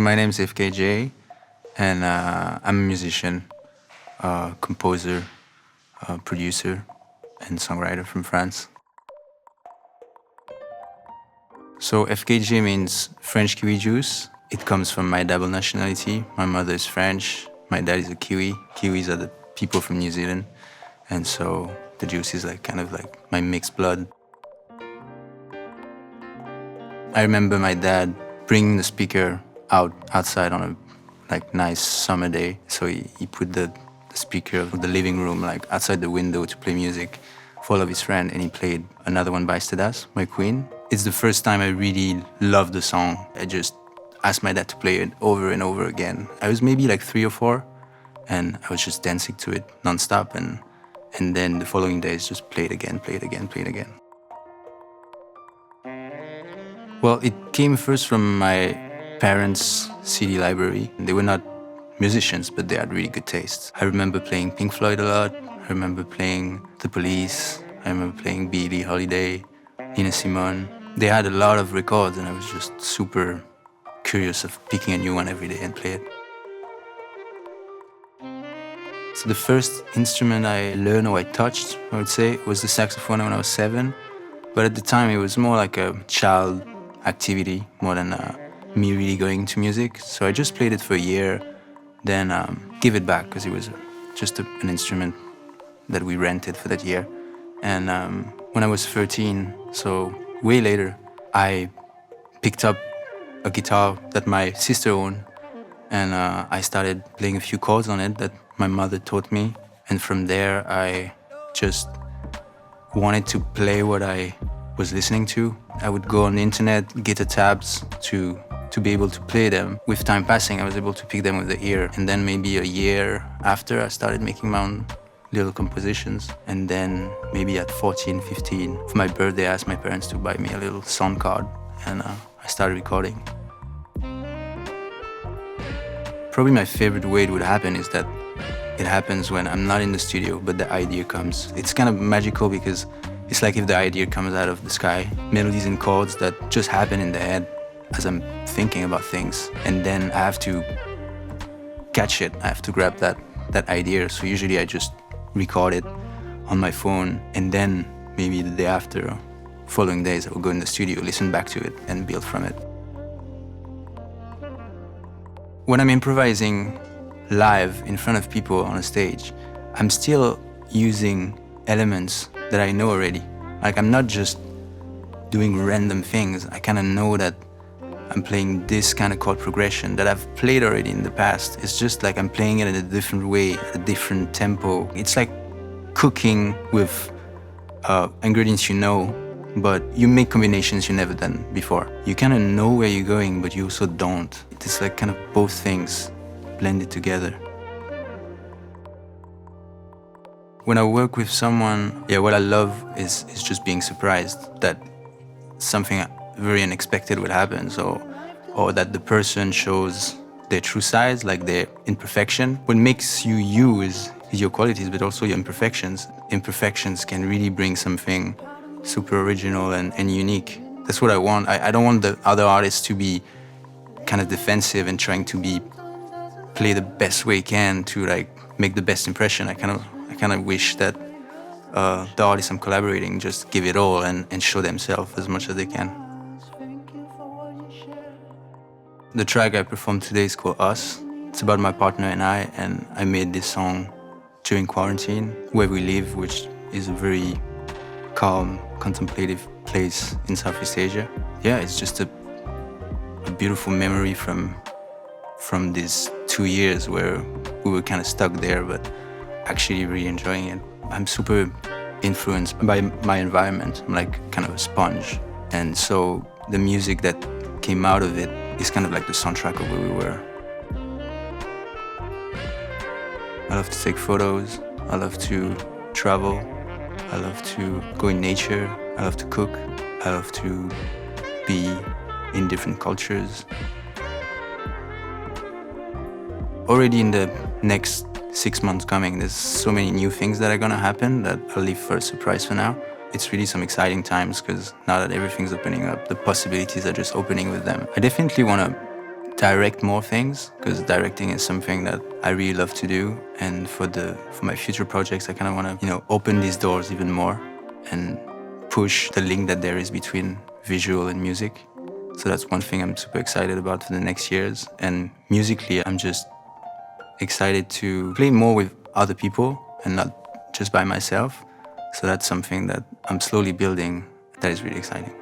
my name is FKJ, and I'm a musician, composer, producer, and songwriter from France. So FKJ means French Kiwi Juice. It comes from my double nationality. My mother is French, my dad is a Kiwi. Kiwis are the people from New Zealand, and so the juice is kind of like my mixed blood. I remember my dad bringing the speaker outside on a nice summer day. So he put the speaker of the living room outside the window to play music for all of his friends, and he played another one by Stardust by Queen. It's the first time I really loved the song. I just asked my dad to play it over and over again. I was maybe 3 or 4, and I was just dancing to it nonstop, and then the following days just play it again. Well, it came first from my parents' CD library. They were not musicians, but they had really good taste. I remember playing Pink Floyd a lot. I remember playing The Police. I remember playing Billie Holiday, Nina Simone. They had a lot of records, and I was just super curious of picking a new one every day and play it. So the first instrument I learned or I touched, I would say, was the saxophone when I was 7. But at the time, it was more like a child activity more than me really going into music. So I just played it for a year, then give it back because it was just an instrument that we rented for that year. And when I was 13, so way later, I picked up a guitar that my sister owned, and I started playing a few chords on it that my mother taught me. And from there, I just wanted to play what I was listening to. I would go on the internet, get the tabs to be able to play them. With time passing, I was able to pick them with the ear. And then maybe a year after, I started making my own little compositions. And then maybe at 14, 15, for my birthday, I asked my parents to buy me a little sound card, and I started recording. Probably my favorite way it would happen is that it happens when I'm not in the studio, but the idea comes. It's kind of magical because it's like if the idea comes out of the sky, melodies and chords that just happen in the head as I'm thinking about things. And then I have to catch it. I have to grab that idea. So usually I just record it on my phone, and then maybe the day after, following days, I will go in the studio, listen back to it, and build from it. When I'm improvising live in front of people on a stage, I'm still using elements that I know already. I'm not just doing random things. I kind of know that I'm playing this kind of chord progression that I've played already in the past. It's just I'm playing it in a different way, at a different tempo. It's like cooking with ingredients you know, but you make combinations you've never done before. You kind of know where you're going, but you also don't. It's kind of both things blended together. When I work with someone, what I love is just being surprised that something very unexpected will happen, or that the person shows their true sides, their imperfection. What makes you is your qualities, but also your imperfections. Imperfections can really bring something super original and unique. That's what I want. I don't want the other artists to be kind of defensive and trying to play the best way he can to make the best impression. I kind of wish that the artists I'm collaborating just give it all and show themselves as much as they can. The track I performed today is called Us. It's about my partner and I made this song during quarantine, where we live, which is a very calm, contemplative place in Southeast Asia. It's just a beautiful memory from these 2 years where we were kind of stuck there, but actually really enjoying it. I'm super influenced by my environment. I'm kind of a sponge. And so the music that came out of it is kind of the soundtrack of where we were. I love to take photos. I love to travel. I love to go in nature. I love to cook. I love to be in different cultures. Already in the next 6 months coming, there's so many new things that are gonna happen that I'll leave for a surprise for now. It's really some exciting times because now that everything's opening up, the possibilities are just opening with them. I definitely wanna direct more things, because directing is something that I really love to do. And for my future projects, I kind of want to, open these doors even more and push the link that there is between visual and music. So that's one thing I'm super excited about for the next years. And musically, I'm just excited to play more with other people and not just by myself. So that's something that I'm slowly building that is really exciting.